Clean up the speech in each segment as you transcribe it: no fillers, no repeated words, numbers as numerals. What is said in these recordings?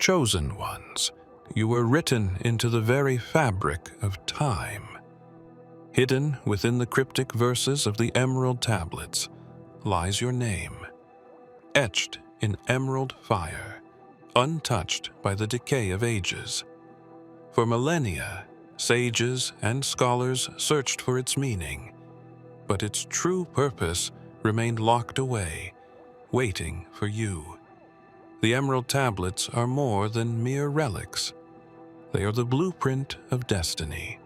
chosen ones, you were written into the very fabric of time. Hidden within the cryptic verses of the emerald tablets lies your name, etched in emerald fire, untouched by the decay of ages. For millennia, sages and scholars searched for its meaning, but its true purpose remained locked away, waiting for you. The emerald tablets are more than mere relics. They are the blueprint of destiny.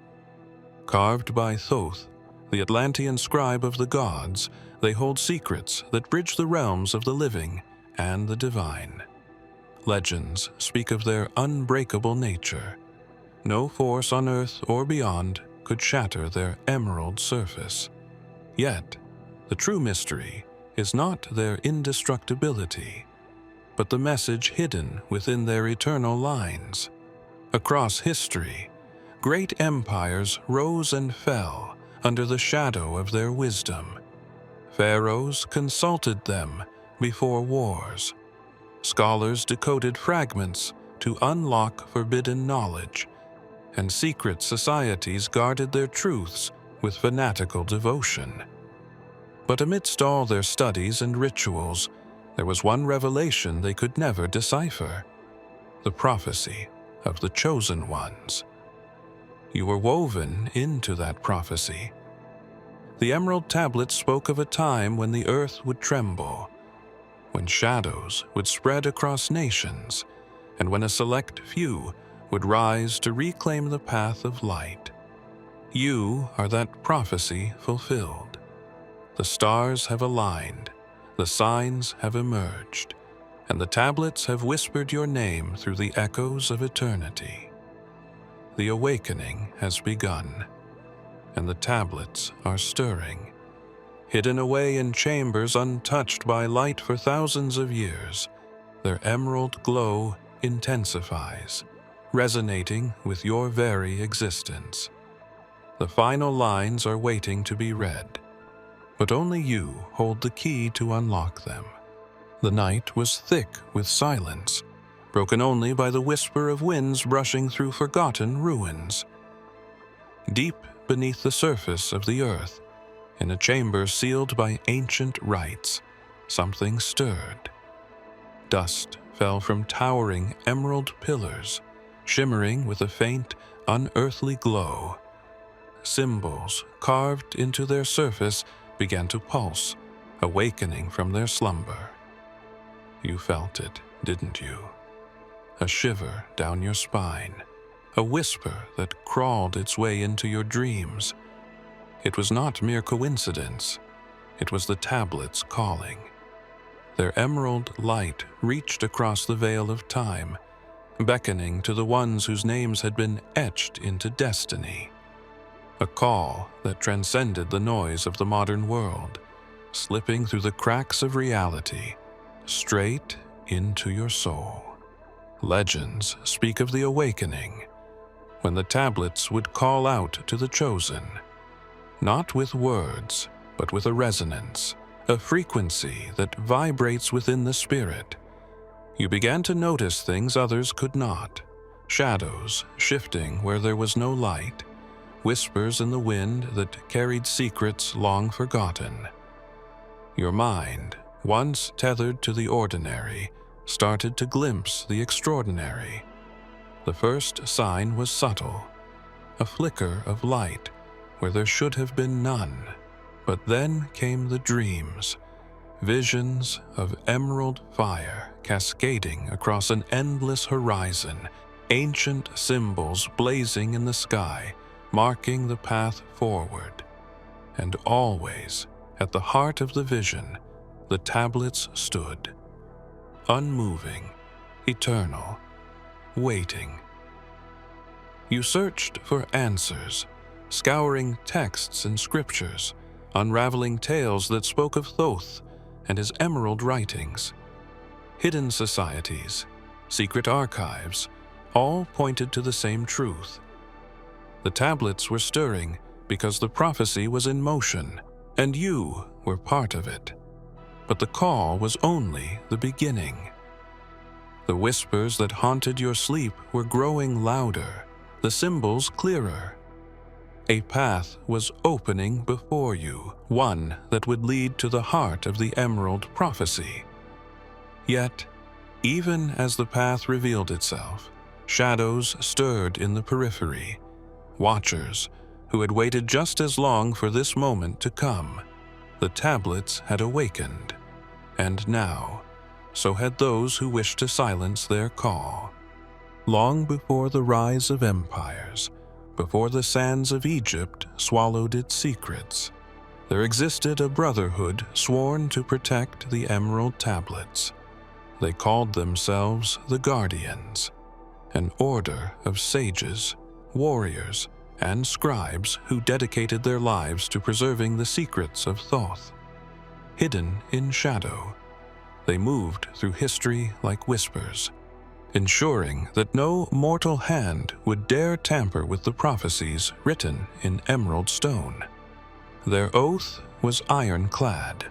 Carved by Thoth, the Atlantean scribe of the gods, they hold secrets that bridge the realms of the living and the divine. Legends speak of their unbreakable nature. No force on earth or beyond could shatter their emerald surface. Yet, the true mystery is not their indestructibility, but the message hidden within their eternal lines. Across history, great empires rose and fell under the shadow of their wisdom. Pharaohs consulted them before wars. Scholars decoded fragments to unlock forbidden knowledge, and secret societies guarded their truths with fanatical devotion. But amidst all their studies and rituals, there was one revelation they could never decipher: the prophecy of the chosen ones. You were woven into that prophecy. The emerald tablets spoke of a time when the earth would tremble, when shadows would spread across nations, and when a select few would rise to reclaim the path of light. You are that prophecy fulfilled. The stars have aligned, the signs have emerged, and the tablets have whispered your name through the echoes of eternity. The awakening has begun, and the tablets are stirring. Hidden away in chambers untouched by light for thousands of years, their emerald glow intensifies, resonating with your very existence. The final lines are waiting to be read, but only you hold the key to unlock them. The night was thick with silence, broken only by the whisper of winds brushing through forgotten ruins. Deep beneath the surface of the earth, in a chamber sealed by ancient rites, something stirred. Dust fell from towering emerald pillars, shimmering with a faint, unearthly glow. Symbols carved into their surface began to pulse, awakening from their slumber. You felt it, didn't you? A shiver down your spine, a whisper that crawled its way into your dreams. It was not mere coincidence. It was the tablets calling. Their emerald light reached across the veil of time, beckoning to the ones whose names had been etched into destiny. A call that transcended the noise of the modern world, slipping through the cracks of reality, straight into your soul. Legends speak of the awakening, when the tablets would call out to the chosen, not with words, but with a resonance, a frequency that vibrates within the spirit. You began to notice things others could not: shadows shifting where there was no light, whispers in the wind that carried secrets long forgotten. Your mind, once tethered to the ordinary, started to glimpse the extraordinary. The first sign was subtle, a flicker of light where there should have been none. But then came the dreams, visions of emerald fire cascading across an endless horizon, ancient symbols blazing in the sky, marking the path forward. And always, at the heart of the vision, the tablets stood, unmoving, eternal, waiting. You searched for answers, scouring texts and scriptures, unraveling tales that spoke of Thoth and his emerald writings. Hidden societies, secret archives, all pointed to the same truth. The tablets were stirring because the prophecy was in motion, and you were part of it. But the call was only the beginning. The whispers that haunted your sleep were growing louder, the symbols clearer. A path was opening before you, one that would lead to the heart of the Emerald Prophecy. Yet, even as the path revealed itself, shadows stirred in the periphery, watchers who had waited just as long for this moment to come. The tablets had awakened, and now, so had those who wished to silence their call. Long before the rise of empires, before the sands of Egypt swallowed its secrets, there existed a brotherhood sworn to protect the Emerald Tablets. They called themselves the Guardians, an order of sages, warriors, and scribes who dedicated their lives to preserving the secrets of Thoth. Hidden in shadow, they moved through history like whispers, ensuring that no mortal hand would dare tamper with the prophecies written in emerald stone. Their oath was ironclad,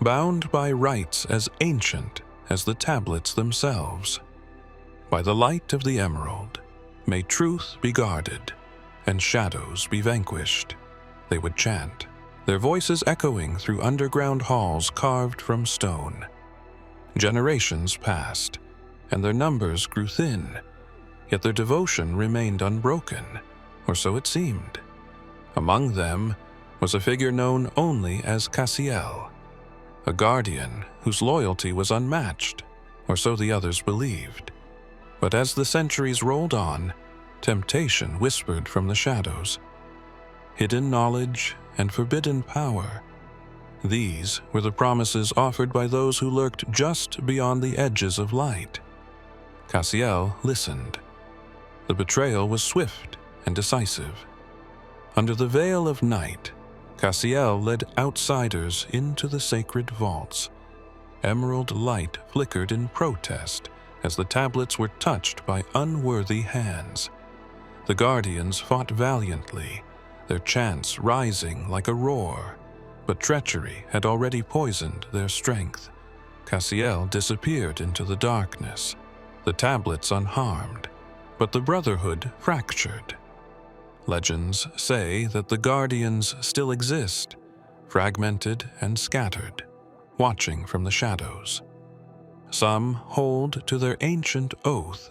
bound by rites as ancient as the tablets themselves. By the light of the emerald, may truth be guarded and shadows be vanquished, they would chant, their voices echoing through underground halls carved from stone. Generations passed, and their numbers grew thin, yet their devotion remained unbroken, or so it seemed. Among them was a figure known only as Cassiel, a guardian whose loyalty was unmatched, or so the others believed. But as the centuries rolled on, temptation whispered from the shadows. Hidden knowledge and forbidden power. These were the promises offered by those who lurked just beyond the edges of light. Cassiel listened. The betrayal was swift and decisive. Under the veil of night, Cassiel led outsiders into the sacred vaults. Emerald light flickered in protest as the tablets were touched by unworthy hands. The Guardians fought valiantly, their chants rising like a roar, but treachery had already poisoned their strength. Cassiel disappeared into the darkness, the tablets unharmed, but the Brotherhood fractured. Legends say that the Guardians still exist, fragmented and scattered, watching from the shadows. Some hold to their ancient oath,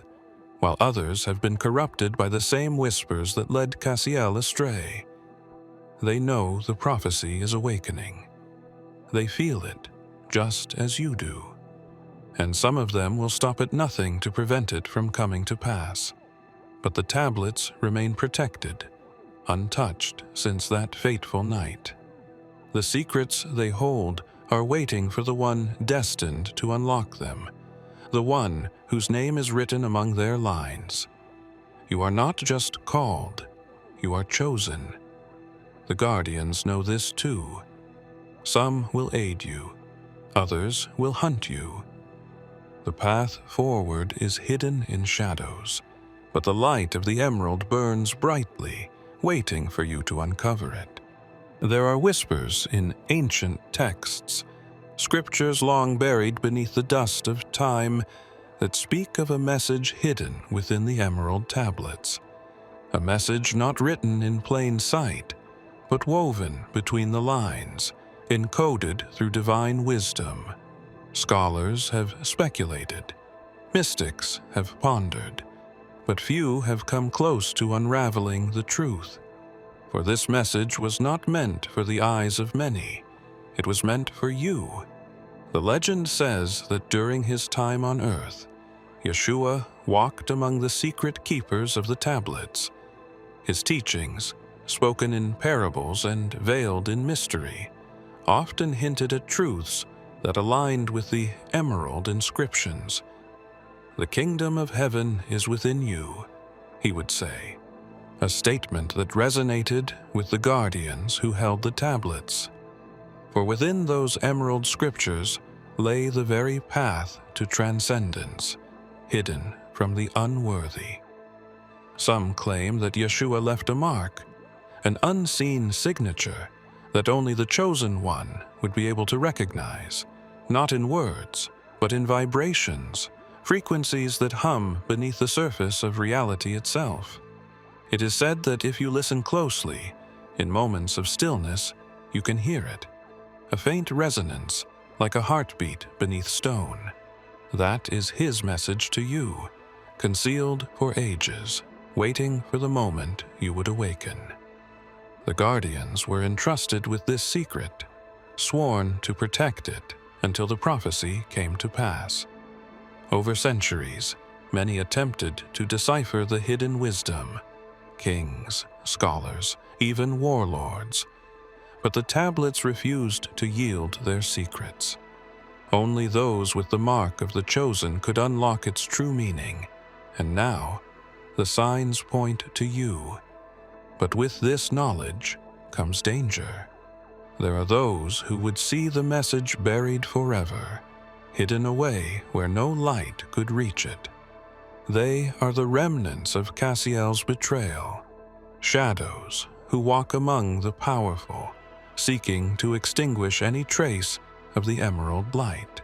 while others have been corrupted by the same whispers that led Cassiel astray. They know the prophecy is awakening. They feel it, just as you do. And some of them will stop at nothing to prevent it from coming to pass. But the tablets remain protected, untouched since that fateful night. The secrets they hold are waiting for the one destined to unlock them, the one whose name is written among their lines. You are not just called, you are chosen. The Guardians know this too. Some will aid you, others will hunt you. The path forward is hidden in shadows, but the light of the emerald burns brightly, waiting for you to uncover it. There are whispers in ancient texts, scriptures long buried beneath the dust of time, that speak of a message hidden within the emerald tablets. A message not written in plain sight, but woven between the lines, encoded through divine wisdom. Scholars have speculated, mystics have pondered, but few have come close to unraveling the truth. For this message was not meant for the eyes of many, it was meant for you. The legend says that during his time on earth, Yeshua walked among the secret keepers of the tablets. His teachings, spoken in parables and veiled in mystery, often hinted at truths that aligned with the emerald inscriptions. "The kingdom of heaven is within you," he would say, a statement that resonated with the guardians who held the tablets. For within those emerald scriptures lay the very path to transcendence, hidden from the unworthy. Some claim that Yeshua left a mark, an unseen signature that only the chosen one would be able to recognize, not in words, but in vibrations, frequencies that hum beneath the surface of reality itself. It is said that if you listen closely, in moments of stillness, you can hear it, a faint resonance like a heartbeat beneath stone. That is his message to you, concealed for ages, waiting for the moment you would awaken. The Guardians were entrusted with this secret, sworn to protect it until the prophecy came to pass. Over centuries, many attempted to decipher the hidden wisdom, kings, scholars, even warlords, but the tablets refused to yield their secrets. Only those with the mark of the chosen could unlock its true meaning, and now the signs point to you. But with this knowledge comes danger. There are those who would see the message buried forever, hidden away where no light could reach it. They are the remnants of Cassiel's betrayal, shadows who walk among the powerful, seeking to extinguish any trace of the emerald light.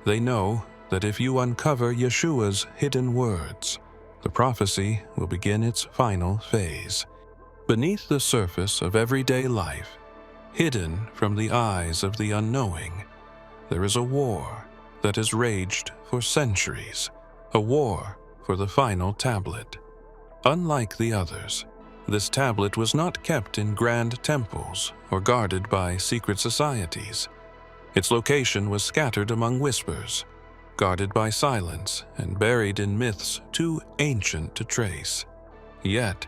They know that if you uncover Yeshua's hidden words, the prophecy will begin its final phase. Beneath the surface of everyday life, hidden from the eyes of the unknowing, there is a war that has raged for centuries, a war for the final tablet. Unlike the others, this tablet was not kept in grand temples or guarded by secret societies. Its location was scattered among whispers, guarded by silence and buried in myths too ancient to trace. Yet,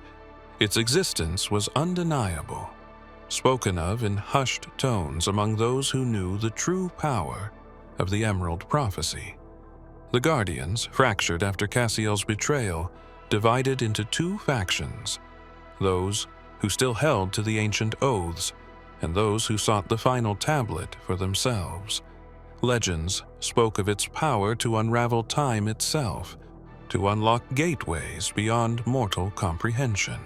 its existence was undeniable, spoken of in hushed tones among those who knew the true power of the Emerald Prophecy. The Guardians, fractured after Cassiel's betrayal, divided into two factions, those who still held to the ancient oaths, and those who sought the final tablet for themselves. Legends spoke of its power to unravel time itself, to unlock gateways beyond mortal comprehension.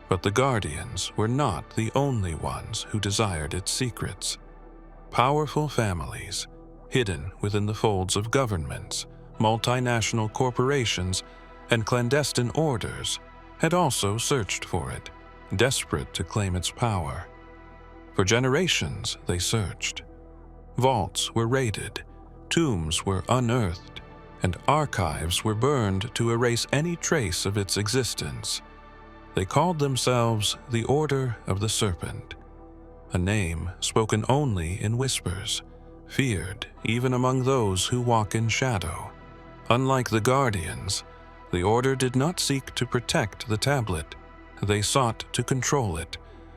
But the Guardians were not the only ones who desired its secrets. Powerful families, hidden within the folds of governments, multinational corporations, and clandestine orders, had also searched for it, desperate to claim its power. For generations they searched. Vaults were raided, tombs were unearthed, and archives were burned to erase any trace of its existence. They called themselves the Order of the Serpent, a name spoken only in whispers, feared even among those who walk in shadow. Unlike the Guardians, the Order did not seek to protect the tablet. They sought to control it,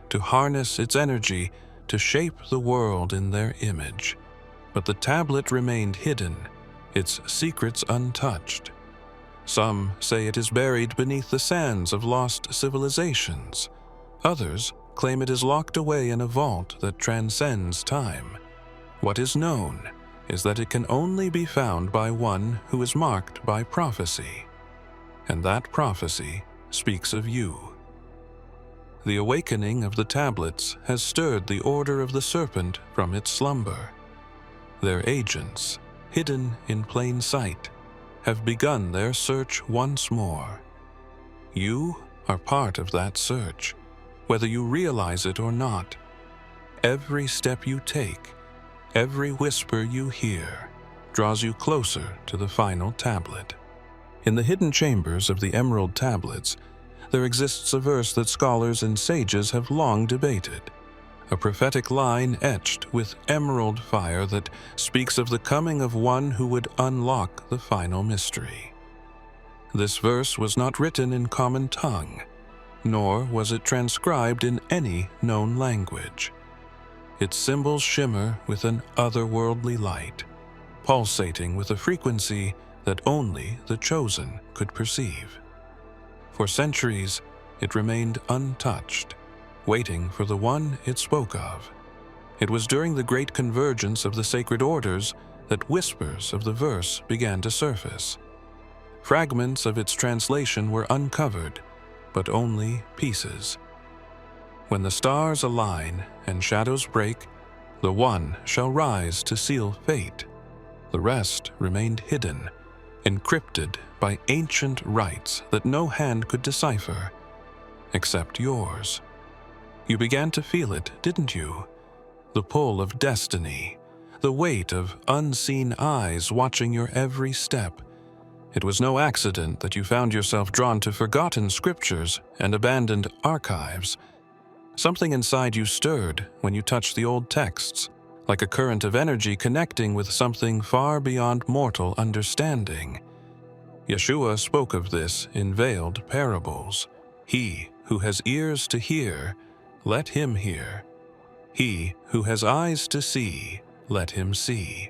to harness its energy, to shape the world in their image. But the tablet remained hidden, its secrets untouched. Some say it is buried beneath the sands of lost civilizations. Others claim it is locked away in a vault that transcends time. What is known is that it can only be found by one who is marked by prophecy. And that prophecy speaks of you. The awakening of the tablets has stirred the Order of the Serpent from its slumber. Their agents, hidden in plain sight, have begun their search once more. You are part of that search, whether you realize it or not. Every step you take, every whisper you hear, draws you closer to the final tablet. In the hidden chambers of the Emerald Tablets, there exists a verse that scholars and sages have long debated, a prophetic line etched with emerald fire that speaks of the coming of one who would unlock the final mystery. This verse was not written in common tongue, nor was it transcribed in any known language. Its symbols shimmer with an otherworldly light, pulsating with a frequency that only the chosen could perceive. For centuries, it remained untouched, waiting for the one it spoke of. It was during the great convergence of the sacred orders that whispers of the verse began to surface. Fragments of its translation were uncovered, but only pieces. When the stars align and shadows break, the one shall rise to seal fate. The rest remained hidden, encrypted by ancient rites that no hand could decipher, except yours. You began to feel it, didn't you? The pull of destiny, the weight of unseen eyes watching your every step. It was no accident that you found yourself drawn to forgotten scriptures and abandoned archives. Something inside you stirred when you touched the old texts, like a current of energy connecting with something far beyond mortal understanding. Yeshua spoke of this in veiled parables. He who has ears to hear, let him hear. He who has eyes to see, let him see.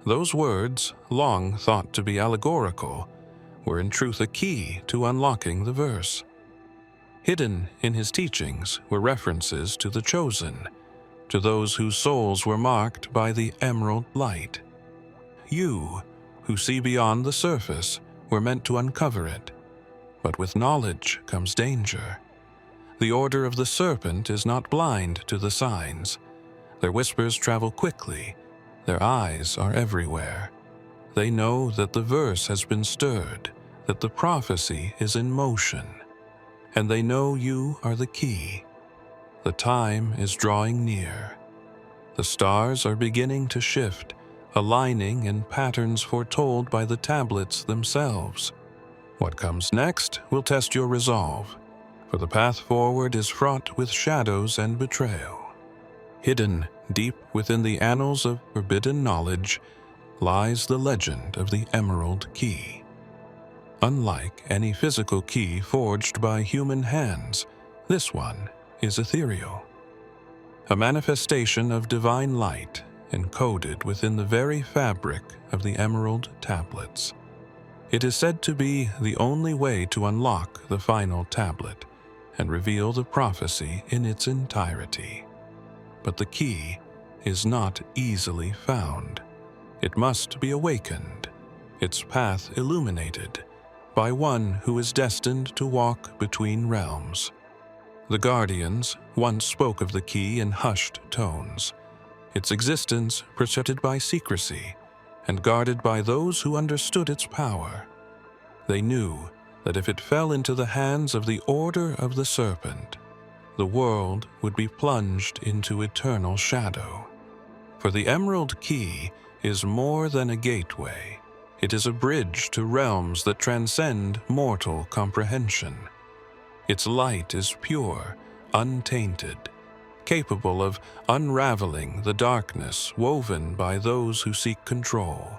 Those words, long thought to be allegorical, were in truth a key to unlocking the verse. Hidden in his teachings were references to the chosen, to those whose souls were marked by the emerald light. You, who see beyond the surface, were meant to uncover it. But with knowledge comes danger. The order of the serpent is not blind to the signs. Their whispers travel quickly. Their eyes are everywhere. They know that the verse has been stirred, that the prophecy is in motion. And they know you are the key. The time is drawing near. The stars are beginning to shift, aligning in patterns foretold by the tablets themselves. What comes next will test your resolve, for the path forward is fraught with shadows and betrayal. Hidden deep within the annals of forbidden knowledge lies the legend of the Emerald Key. Unlike any physical key forged by human hands, this one is ethereal. A manifestation of divine light encoded within the very fabric of the emerald tablets. It is said to be the only way to unlock the final tablet and reveal the prophecy in its entirety. But the key is not easily found. It must be awakened, its path illuminated, by one who is destined to walk between realms. The Guardians once spoke of the key in hushed tones, its existence protected by secrecy and guarded by those who understood its power. They knew that if it fell into the hands of the Order of the Serpent, the world would be plunged into eternal shadow. For the Emerald Key is more than a gateway. It is a bridge to realms that transcend mortal comprehension. Its light is pure, untainted, capable of unraveling the darkness woven by those who seek control.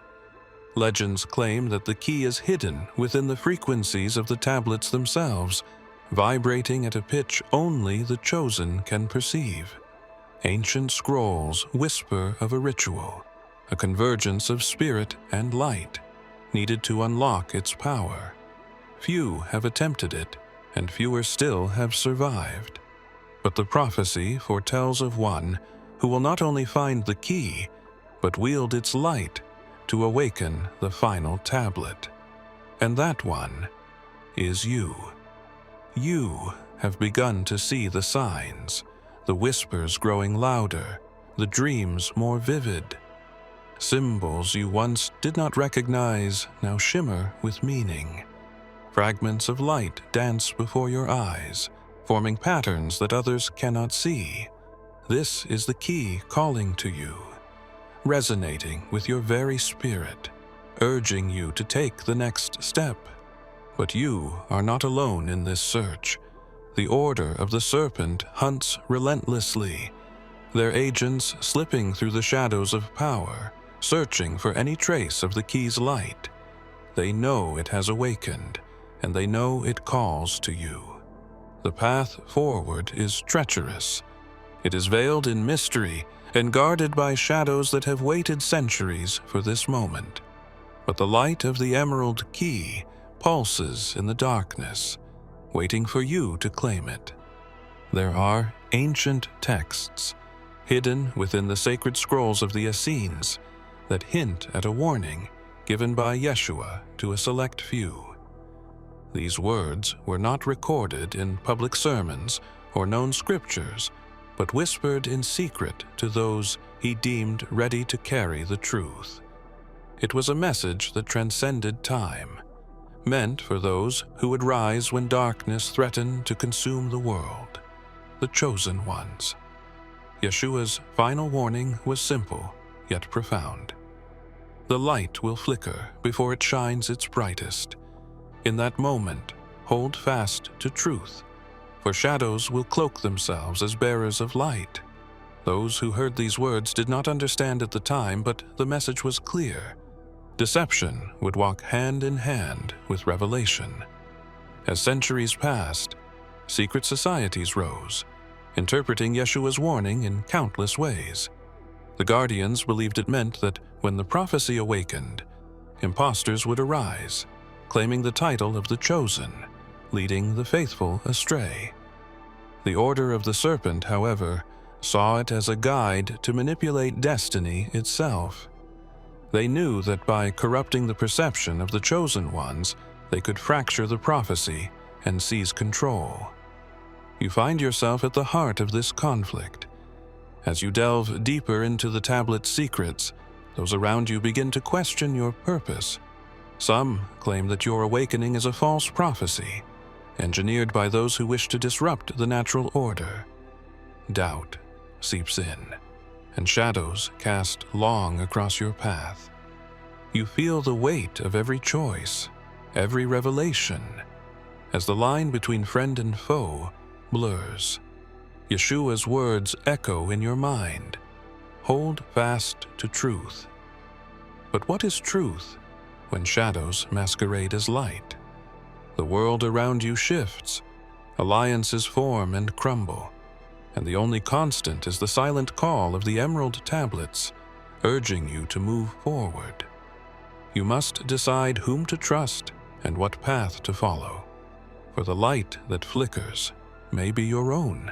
Legends claim that the key is hidden within the frequencies of the tablets themselves, vibrating at a pitch only the chosen can perceive. Ancient scrolls whisper of a ritual, a convergence of spirit and light, needed to unlock its power. Few have attempted it, and fewer still have survived. But the prophecy foretells of one who will not only find the key, but wield its light to awaken the final tablet. And that one is you. You have begun to see the signs, the whispers growing louder, the dreams more vivid. Symbols you once did not recognize now shimmer with meaning. Fragments of light dance before your eyes, forming patterns that others cannot see. This is the key calling to you, resonating with your very spirit, urging you to take the next step. But you are not alone in this search. The Order of the Serpent hunts relentlessly, their agents slipping through the shadows of power, searching for any trace of the key's light. They know it has awakened, and they know it calls to you. The path forward is treacherous. It is veiled in mystery and guarded by shadows that have waited centuries for this moment. But the light of the Emerald Key pulses in the darkness, waiting for you to claim it. There are ancient texts, hidden within the sacred scrolls of the Essenes, that hint at a warning given by Yeshua to a select few. These words were not recorded in public sermons or known scriptures, but whispered in secret to those he deemed ready to carry the truth. It was a message that transcended time, meant for those who would rise when darkness threatened to consume the world, the chosen ones. Yeshua's final warning was simple, yet profound. The light will flicker before it shines its brightest. In that moment, hold fast to truth, for shadows will cloak themselves as bearers of light. Those who heard these words did not understand at the time, but the message was clear. Deception would walk hand in hand with revelation. As centuries passed, secret societies rose, interpreting Yeshua's warning in countless ways. The guardians believed it meant that when the prophecy awakened, impostors would arise, claiming the title of the chosen, leading the faithful astray. The Order of the Serpent, however, saw it as a guide to manipulate destiny itself. They knew that by corrupting the perception of the chosen ones, they could fracture the prophecy and seize control. You find yourself at the heart of this conflict. As you delve deeper into the tablet's secrets, those around you begin to question your purpose. Some claim that your awakening is a false prophecy, engineered by those who wish to disrupt the natural order. Doubt seeps in, and shadows cast long across your path. You feel the weight of every choice, every revelation, as the line between friend and foe blurs. Yeshua's words echo in your mind. Hold fast to truth. But what is truth when shadows masquerade as light? The world around you shifts, alliances form and crumble, and the only constant is the silent call of the emerald tablets, urging you to move forward. You must decide whom to trust and what path to follow, for the light that flickers may be your own.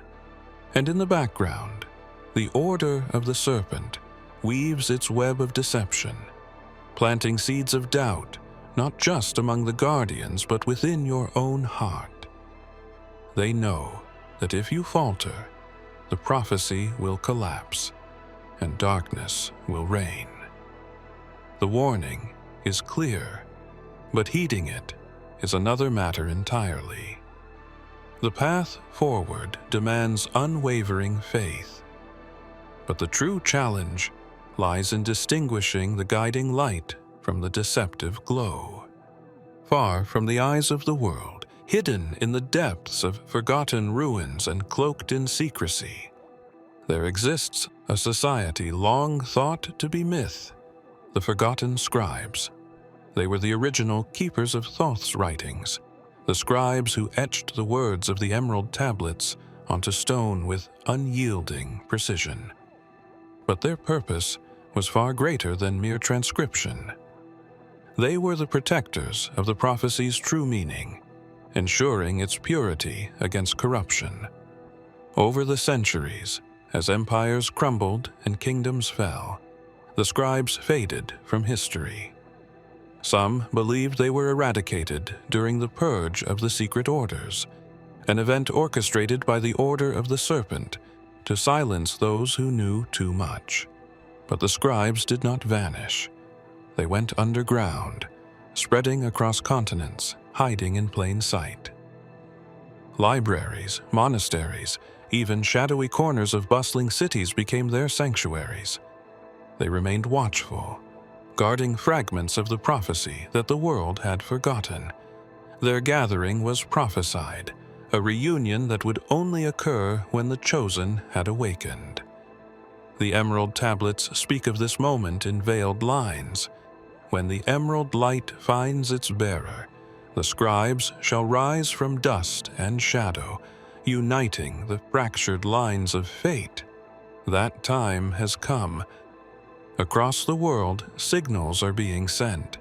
And in the background, the Order of the Serpent weaves its web of deception, planting seeds of doubt, not just among the guardians, but within your own heart. They know that if you falter, the prophecy will collapse, and darkness will reign. The warning is clear, but heeding it is another matter entirely. The path forward demands unwavering faith, but the true challenge lies in distinguishing the guiding light from the deceptive glow. Far from the eyes of the world, hidden in the depths of forgotten ruins and cloaked in secrecy, there exists a society long thought to be myth, the forgotten scribes. They were the original keepers of Thoth's writings, the scribes who etched the words of the emerald tablets onto stone with unyielding precision. But their purpose was far greater than mere transcription. They were the protectors of the prophecy's true meaning, ensuring its purity against corruption. Over the centuries, as empires crumbled and kingdoms fell, the scribes faded from history. Some believed they were eradicated during the purge of the secret orders, an event orchestrated by the Order of the Serpent to silence those who knew too much. But the scribes did not vanish. They went underground, spreading across continents, hiding in plain sight. Libraries, monasteries, even shadowy corners of bustling cities became their sanctuaries. They remained watchful, guarding fragments of the prophecy that the world had forgotten. Their gathering was prophesied, a reunion that would only occur when the chosen had awakened. The emerald tablets speak of this moment in veiled lines. When the emerald light finds its bearer, the scribes shall rise from dust and shadow, uniting the fractured lines of fate. That time has come. Across the world, signals are being sent,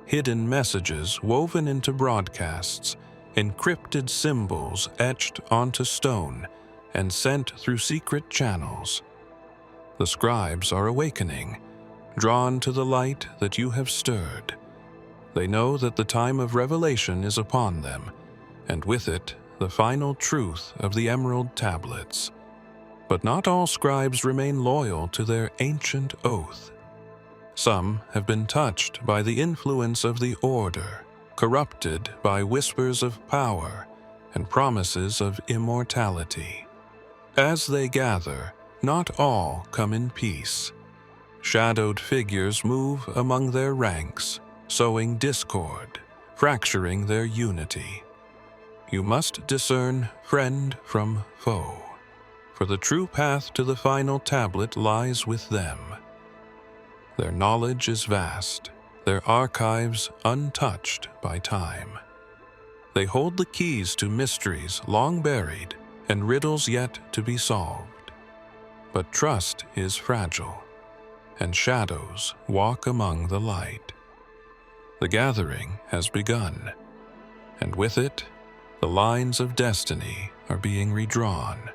hidden messages woven into broadcasts, encrypted symbols etched onto stone and sent through secret channels. The scribes are awakening, drawn to the light that you have stirred. They know that the time of revelation is upon them, and with it, the final truth of the emerald tablets. But not all scribes remain loyal to their ancient oath. Some have been touched by the influence of the Order, corrupted by whispers of power and promises of immortality. As they gather, not all come in peace. Shadowed figures move among their ranks, sowing discord, fracturing their unity. You must discern friend from foe, for the true path to the final tablet lies with them. Their knowledge is vast, their archives untouched by time. They hold the keys to mysteries long buried and riddles yet to be solved. But trust is fragile, and shadows walk among the light. The gathering has begun, and with it, the lines of destiny are being redrawn.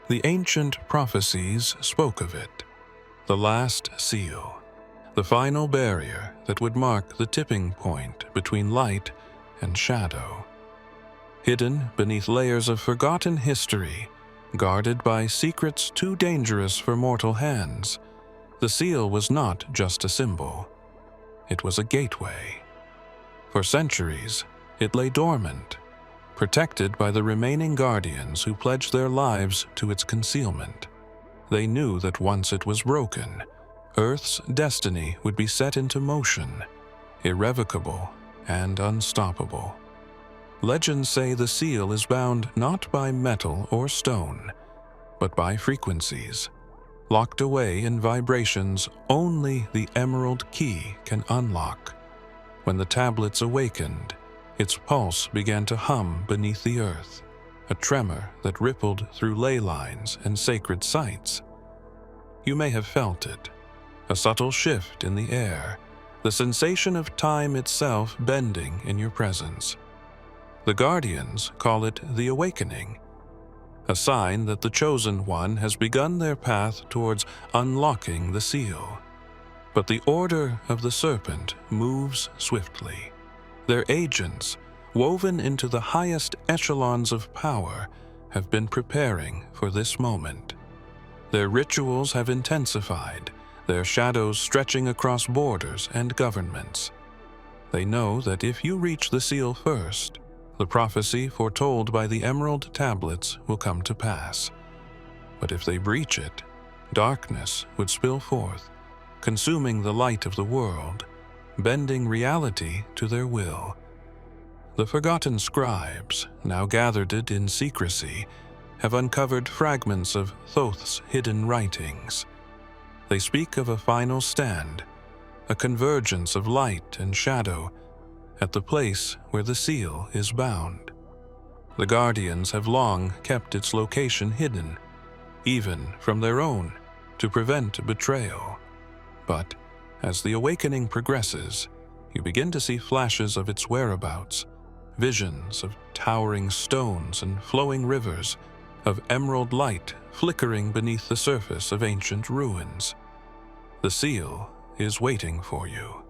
The ancient prophecies spoke of it, the last seal, the final barrier that would mark the tipping point between light and shadow. Hidden beneath layers of forgotten history, guarded by secrets too dangerous for mortal hands, the seal was not just a symbol. It was a gateway. For centuries, it lay dormant, protected by the remaining guardians who pledged their lives to its concealment. They knew that once it was broken, Earth's destiny would be set into motion, irrevocable and unstoppable. Legends say the seal is bound not by metal or stone, but by frequencies, locked away in vibrations only the emerald key can unlock. When the tablets awakened, its pulse began to hum beneath the earth, a tremor that rippled through ley lines and sacred sites. You may have felt it, a subtle shift in the air, the sensation of time itself bending in your presence. The Guardians call it the awakening, a sign that the Chosen One has begun their path towards unlocking the seal. But the Order of the Serpent moves swiftly. Their agents, woven into the highest echelons of power, have been preparing for this moment. Their rituals have intensified, their shadows stretching across borders and governments. They know that if you reach the seal first, the prophecy foretold by the emerald tablets will come to pass. But if they breach it, darkness would spill forth, consuming the light of the world, bending reality to their will. The forgotten scribes, now gathered in secrecy, have uncovered fragments of Thoth's hidden writings. They speak of a final stand, a convergence of light and shadow, at the place where the seal is bound. The Guardians have long kept its location hidden, even from their own, to prevent betrayal. But as the awakening progresses, you begin to see flashes of its whereabouts, visions of towering stones and flowing rivers, of emerald light flickering beneath the surface of ancient ruins. The seal is waiting for you,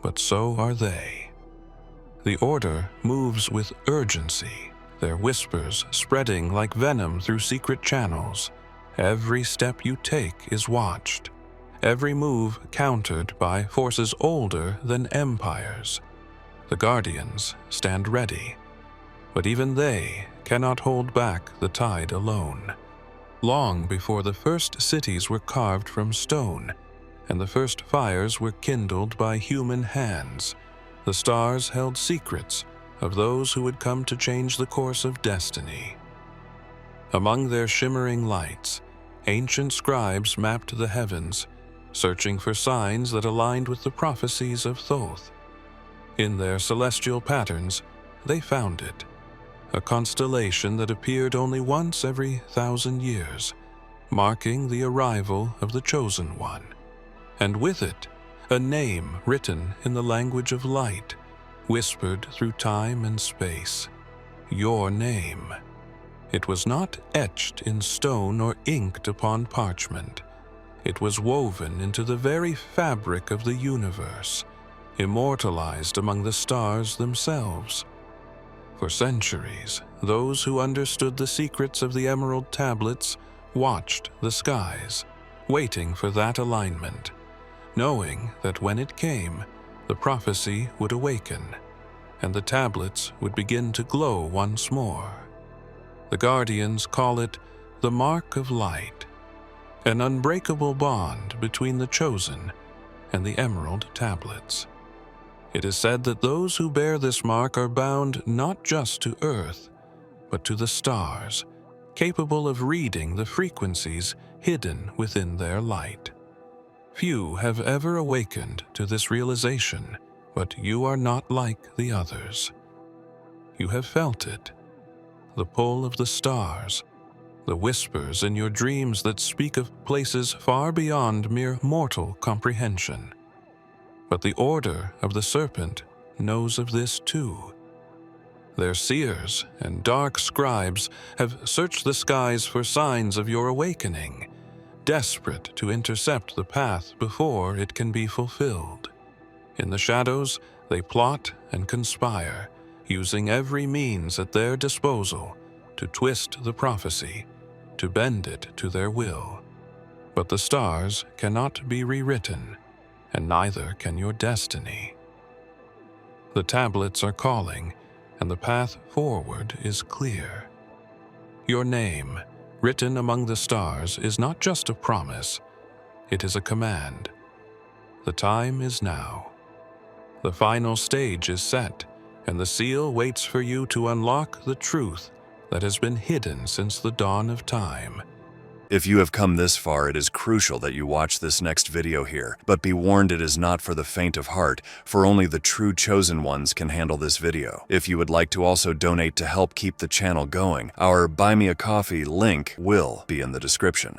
but so are they. The Order moves with urgency, their whispers spreading like venom through secret channels. Every step you take is watched, every move countered by forces older than empires. The Guardians stand ready, but even they cannot hold back the tide alone. Long before the first cities were carved from stone, and the first fires were kindled by human hands, the stars held secrets of those who would come to change the course of destiny. Among their shimmering lights, ancient scribes mapped the heavens, searching for signs that aligned with the prophecies of Thoth. In their celestial patterns, they found it, a constellation that appeared only once every 1,000 years, marking the arrival of the Chosen One, and with it, a name written in the language of light, whispered through time and space. Your name. It was not etched in stone or inked upon parchment. It was woven into the very fabric of the universe, immortalized among the stars themselves. For centuries, those who understood the secrets of the emerald tablets watched the skies, waiting for that alignment. knowing that when it came, the prophecy would awaken, and the tablets would begin to glow once more. The Guardians call it the Mark of Light, an unbreakable bond between the Chosen and the Emerald Tablets. It is said that those who bear this mark are bound not just to Earth, but to the stars, capable of reading the frequencies hidden within their light. Few have ever awakened to this realization, but you are not like the others. You have felt it, the pull of the stars, the whispers in your dreams that speak of places far beyond mere mortal comprehension. But the Order of the Serpent knows of this too. Their seers and dark scribes have searched the skies for signs of your awakening, desperate to intercept the path before it can be fulfilled. In the shadows, they plot and conspire, using every means at their disposal to twist the prophecy, to bend it to their will. But the stars cannot be rewritten, and neither can your destiny. The tablets are calling, and the path forward is clear. Your name, written among the stars, is not just a promise, it is a command. The time is now. The final stage is set, and the seal waits for you to unlock the truth that has been hidden since the dawn of time. If you have come this far, it is crucial that you watch this next video here. But be warned, it is not for the faint of heart, for only the true chosen ones can handle this video. If you would like to also donate to help keep the channel going, our Buy Me a Coffee link will be in the description.